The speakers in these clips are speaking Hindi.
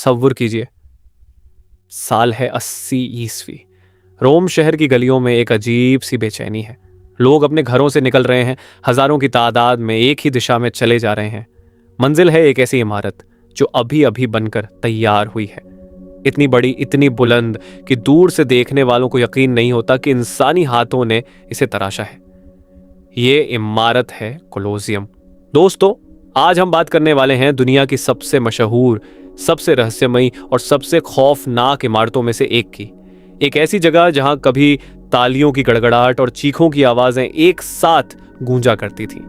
तसव्वुर कीजिए, साल है 80 ईस्वी। रोम शहर की गलियों में एक अजीब सी बेचैनी है। लोग अपने घरों से निकल रहे हैं, हजारों की तादाद में एक ही दिशा में चले जा रहे हैं। मंजिल है एक ऐसी इमारत जो अभी अभी बनकर तैयार हुई है, इतनी बड़ी, इतनी बुलंद कि दूर से देखने वालों को यकीन नहीं होता कि इंसानी हाथों ने इसे तराशा है। ये इमारत है कोलोसियम। दोस्तों, आज हम बात करने वाले हैं दुनिया की सबसे मशहूर, सबसे रहस्यमयी और सबसे खौफनाक इमारतों में से एक की। एक ऐसी जगह जहां कभी तालियों की गड़गड़ाहट और चीखों की आवाजें एक साथ गूंजा करती थी।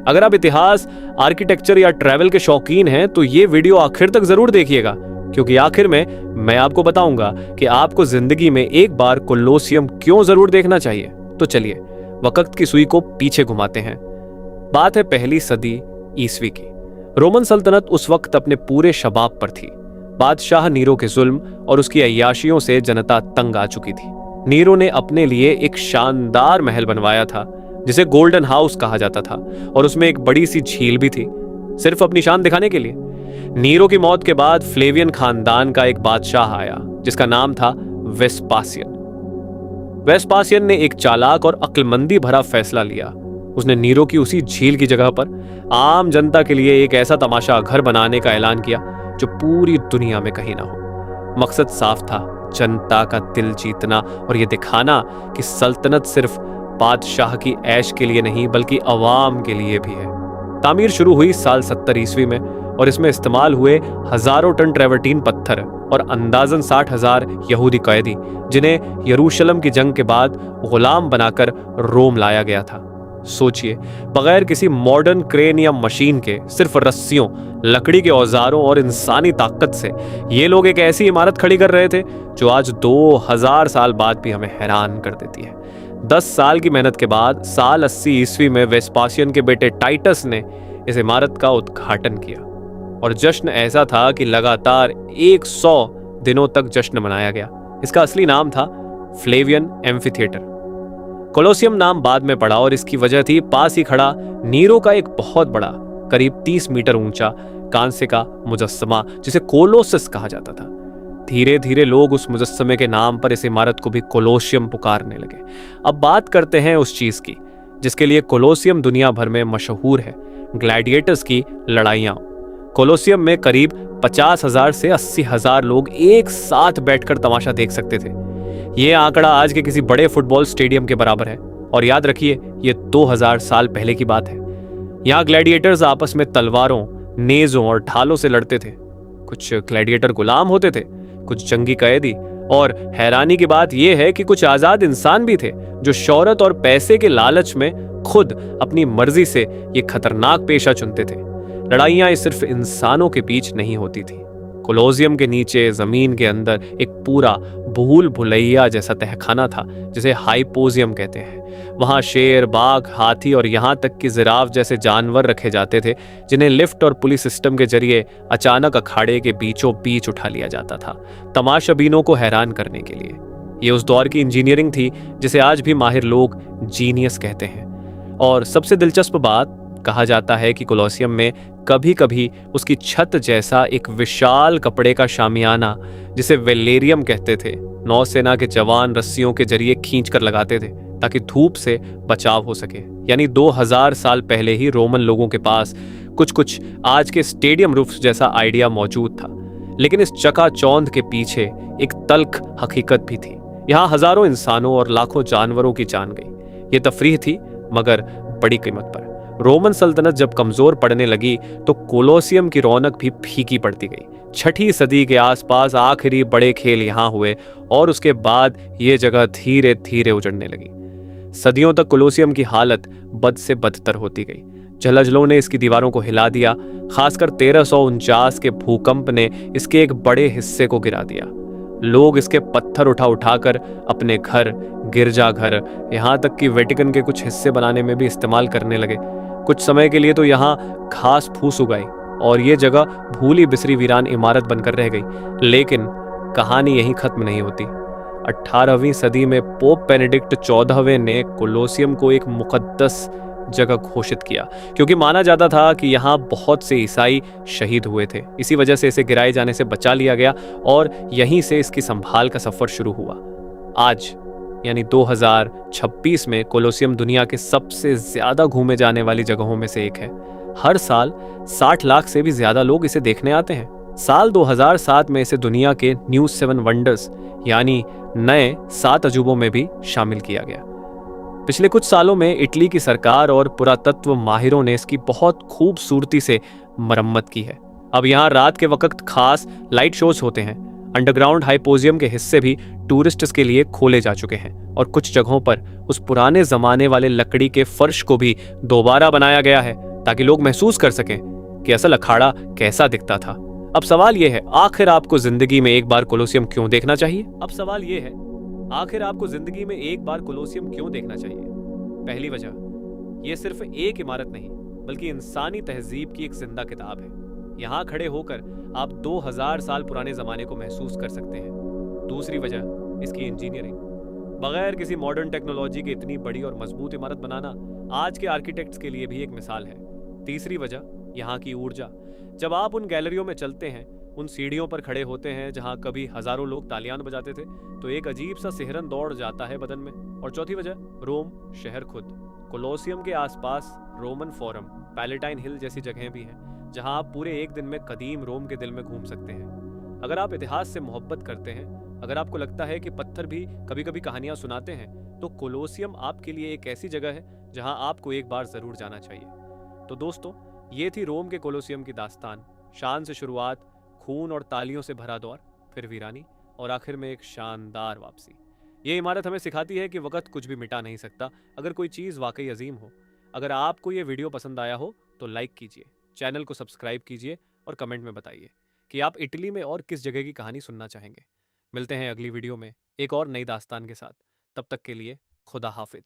अगर आप इतिहास, आर्किटेक्चर या ट्रैवल के शौकीन हैं तो ये वीडियो आखिर तक जरूर देखिएगा, क्योंकि आखिर में मैं आपको बताऊंगा कि आपको जिंदगी में एक बार कोलोसियम क्यों जरूर देखना चाहिए। तो चलिए वक्त की सुई को पीछे घुमाते हैं। बात है पहली सदी ईस्वी की। रोमन सल्तनत उस वक्त अपने पूरे शबाब पर थी। बादशाह नीरो के जुल्म और उसकी अय्याशियों से जनता तंग आ चुकी थी। नीरो ने अपने लिए एक शानदार महल बनवाया था जिसे गोल्डन हाउस कहा जाता था, और उसमें एक बड़ी सी झील भी थी, सिर्फ अपनी शान दिखाने के लिए। नीरो की मौत के बाद फ्लेवियन खानदान का एक बादशाह आया जिसका नाम था वेस्पासियन। वेस्पासियन ने एक चालाक और अक्लमंदी भरा फैसला लिया। उसने नीरो की उसी झील की जगह पर आम जनता के लिए एक ऐसा तमाशा घर बनाने का ऐलान किया जो पूरी दुनिया में कहीं ना हो। मकसद साफ था, जनता का दिल जीतना और यह दिखाना कि सल्तनत सिर्फ बादशाह की ऐश के लिए नहीं बल्कि अवाम के लिए भी है। तामीर शुरू हुई साल 70 ईस्वी में, और इसमें इस्तेमाल हुए हजारों टन ट्रेवर्टीन पत्थर और अंदाजन 60,000 यहूदी कैदी, जिन्हें यरूशलेम की जंग के बाद गुलाम बनाकर रोम लाया गया था। सोचिए, बगैर किसी मॉडर्न क्रेन या मशीन के, सिर्फ रस्सियों, लकड़ी के औजारों और इंसानी ताकत से ये लोग एक ऐसी इमारत खड़ी कर रहे थे जो आज 2000 साल बाद भी हमें हैरान कर देती है। 10 साल की मेहनत के बाद साल 80 ईस्वी में वेस्पासियन के बेटे टाइटस ने इस इमारत का उद्घाटन किया, और जश्न ऐसा था कि लगातार 100 दिनों तक जश्न मनाया गया। इसका असली नाम था फ्लेवियन एम्फीथिएटर। कोलोसियम नाम बाद में पड़ा, और इसकी वजह थी पास ही खड़ा नीरो का एक बहुत बड़ा, करीब 30 मीटर ऊंचा कांसे का मुजस्समा जिसे कोलोसस कहा जाता था। धीरे धीरे लोग उस मुजस्समे के नाम पर इस इमारत को भी कोलोसियम पुकारने लगे। अब बात करते हैं उस चीज की जिसके लिए कोलोसियम दुनिया भर में मशहूर है, ग्लैडिएटर्स की लड़ाइयां। कोलोसियम में करीब 50,000 से 80,000 लोग एक साथ बैठकर तमाशा देख सकते थे। यह आंकड़ा आज के किसी बड़े फुटबॉल स्टेडियम के बराबर है, और याद रखिए ये 2000 साल पहले की बात है। यहाँ ग्लैडिएटर्स आपस में तलवारों, नेजों और ढालों से लड़ते थे। कुछ ग्लैडिएटर गुलाम होते थे, कुछ जंगी कैदी, और हैरानी की बात यह है कि कुछ आजाद इंसान भी थे जो शौहरत और पैसे के लालच में खुद अपनी मर्जी से ये खतरनाक पेशा चुनते थे। लड़ाइयां सिर्फ इंसानों के बीच नहीं होती थी। कोलोसियम के नीचे जमीन के अंदर एक पूरा भूल भुलैया जैसा तहखाना था जिसे हाइपोजियम कहते हैं। वहां शेर, बाघ, हाथी और यहां तक कि जिराफ जैसे जानवर रखे जाते थे जिन्हें लिफ्ट और पुलिस सिस्टम के जरिए अचानक अखाड़े के बीचों बीच उठा लिया जाता था, तमाशाबीनों को हैरान करने के लिए। ये उस दौर की इंजीनियरिंग थी जिसे आज भी माहिर लोग जीनियस कहते हैं। और सबसे दिलचस्प बात, कहा जाता है कि कोलोसियम में कभी कभी उसकी छत जैसा एक विशाल कपड़े का शामियाना, जिसे वेलेरियम कहते थे, नौसेना के जवान रस्सियों के जरिए खींच कर लगाते थे ताकि धूप से बचाव हो सके। यानी 2000 साल पहले ही रोमन लोगों के पास कुछ आज के स्टेडियम रूफ्स जैसा आइडिया मौजूद था। लेकिन इस चकाचौंध के पीछे एक तल्ख हकीकत भी थी। यहाँ हजारों इंसानों और लाखों जानवरों की जान गई। ये तफरीह थी, मगर बड़ी कीमत पर। रोमन सल्तनत जब कमजोर पड़ने लगी तो कोलोसियम की रौनक भी फीकी पड़ती गई। 6ठी सदी के आसपास आखिरी बड़े खेल यहाँ हुए, और उसके बाद ये जगह धीरे धीरे उजड़ने लगी। सदियों तक कोलोसियम की हालत बद से बदतर होती गई। जलजलों ने इसकी दीवारों को हिला दिया। खासकर 1349 के भूकंप ने इसके एक बड़े हिस्से को गिरा दिया। लोग इसके पत्थर उठाकर अपने घर, गिरजाघर, यहाँ तक कि वेटिकन के कुछ हिस्से बनाने में भी इस्तेमाल करने लगे। कुछ समय के लिए तो यहाँ घास फूस उगाई और ये जगह भूली बिसरी वीरान इमारत बनकर रह गई। लेकिन कहानी यहीं खत्म नहीं होती। 18वीं सदी में पोप बेनेडिक्ट 14वें ने कोलोसियम को एक मुकद्दस जगह घोषित किया, क्योंकि माना जाता था कि यहाँ बहुत से ईसाई शहीद हुए थे। इसी वजह से इसे गिराए जाने से बचा लिया गया और यहीं से इसकी संभाल का सफर शुरू हुआ। आज यानी 2026 में कोलोसियम दुनिया के सबसे ज्यादा घूमे जाने वाली जगहों में से एक है। हर साल 60 लाख से भी ज्यादा लोग इसे देखने आते हैं। साल 2007 में इसे दुनिया के न्यू 7 वंडर्स यानी नए 7 अजूबों में भी शामिल किया गया। पिछले कुछ सालों में इटली की सरकार और पुरातत्व माहिरों ने इसकी बहुत खूबसूरती से मरम्मत की है। अब यहाँ रात के वक्त खास लाइट शोज होते हैं। अंडरग्राउंड हाइपोजियम के हिस्से भी टूरिस्ट्स के लिए खोले जा चुके हैं और कुछ जगहों पर उस पुराने जमाने वाले लकड़ी के फर्श को भी दोबारा बनाया गया है, ताकि लोग महसूस कर सकें कि असल अखाड़ा कैसा दिखता था। अब सवाल यह है, आखिर आपको जिंदगी में एक बार कोलोसियम क्यों देखना चाहिए? पहली वजह, यह सिर्फ एक इमारत नहीं बल्कि इंसानी तहजीब की एक जिंदा किताब है। यहाँ खड़े होकर आप 2000 साल पुराने जमाने को महसूस कर सकते हैं। दूसरी वजह, इसकी इंजीनियरिंग। बगैर किसी मॉडर्न टेक्नोलॉजी के इतनी बड़ी और मजबूत इमारत बनाना आज के आर्किटेक्ट्स के लिए भी एक मिसाल है। तीसरी वजह, यहाँ की ऊर्जा। जब आप उन गैलरियों में चलते हैं, उन सीढ़ियों पर खड़े होते हैं जहाँ कभी हजारों लोग तालियां बजाते थे, तो एक अजीब सा सिहरन दौड़ जाता है बदन में। और चौथी वजह, रोम शहर खुद। कोलोसियम के आसपास रोमन फोरम, पैलेटाइन हिल जैसी जगहें भी हैं, जहां आप पूरे एक दिन में कदीम रोम के दिल में घूम सकते हैं। अगर आप इतिहास से मोहब्बत करते हैं, अगर आपको लगता है कि पत्थर भी कभी कभी कहानियां सुनाते हैं, तो कोलोसियम आपके लिए एक ऐसी जगह है जहां आपको एक बार जरूर जाना चाहिए। तो दोस्तों, ये थी रोम के कोलोसियम की दास्तान। शान से शुरुआत, खून और तालियों से भरा दौर, फिर वीरानी और आखिर में एक शानदार वापसी। ये इमारत हमें सिखाती है कि वक्त कुछ भी मिटा नहीं सकता, अगर कोई चीज़ वाकई अजीम हो। अगर आपको ये वीडियो पसंद आया हो तो लाइक कीजिए, चैनल को सब्सक्राइब कीजिए और कमेंट में बताइए कि आप इटली में और किस जगह की कहानी सुनना चाहेंगे। मिलते हैं अगली वीडियो में एक और नई दास्तान के साथ। तब तक के लिए खुदा हाफिज।